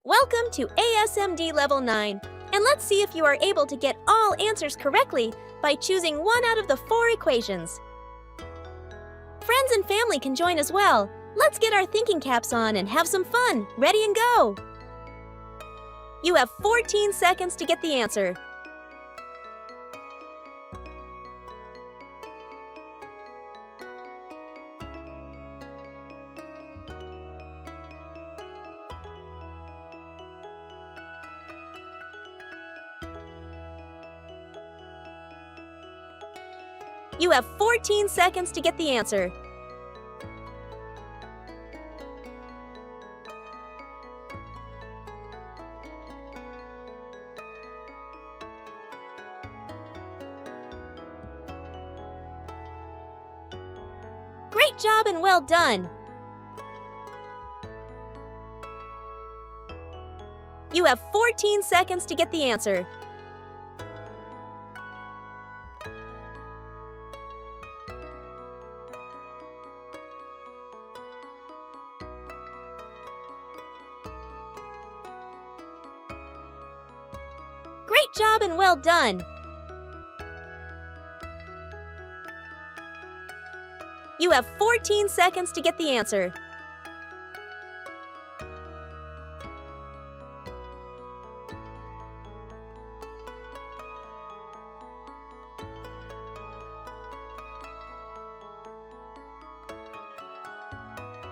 Welcome to ASMD Level 9, and let's see if you are able to get all answers correctly by choosing one out of the 4 equations. Friends and family can join as well. Let's get our thinking caps on and have some fun. Ready and go! You have 14 seconds to get the answer. You have 14 seconds to get the answer. Great job and well done! You have 14 seconds to get the answer. Great job and well done! You have 14 seconds to get the answer.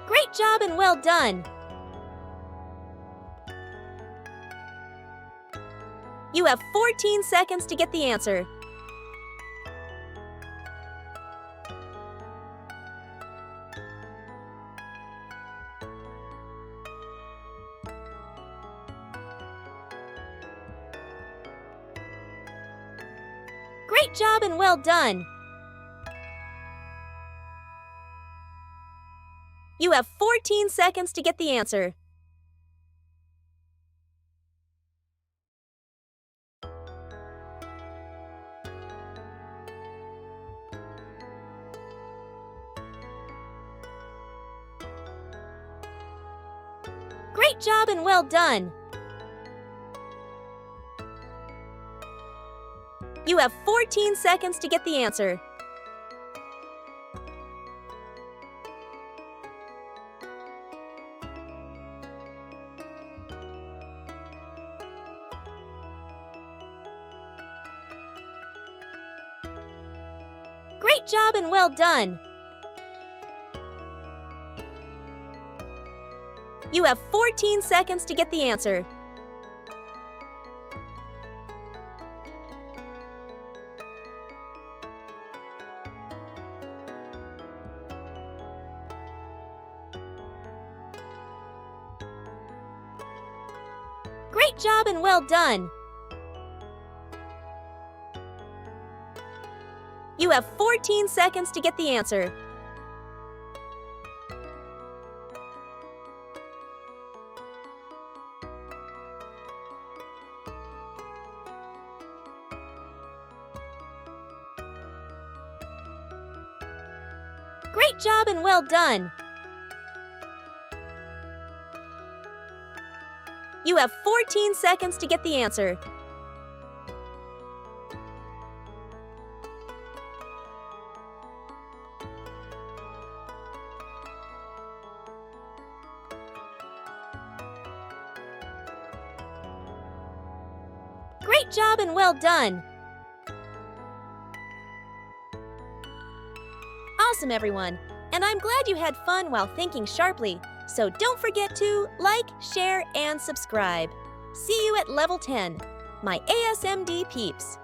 Great job and well done! You have 14 seconds to get the answer. Great job and well done! You have 14 seconds to get the answer. Great job and well done! You have 14 seconds to get the answer. Great job and well done! You have 14 seconds to get the answer. Great job and well done! You have 14 seconds to get the answer. Great job and well done! You have 14 seconds to get the answer. Great job and well done! Awesome, everyone! And I'm glad you had fun while thinking sharply. So don't forget to like, share, and subscribe. See you at Level 10, my ASMD peeps.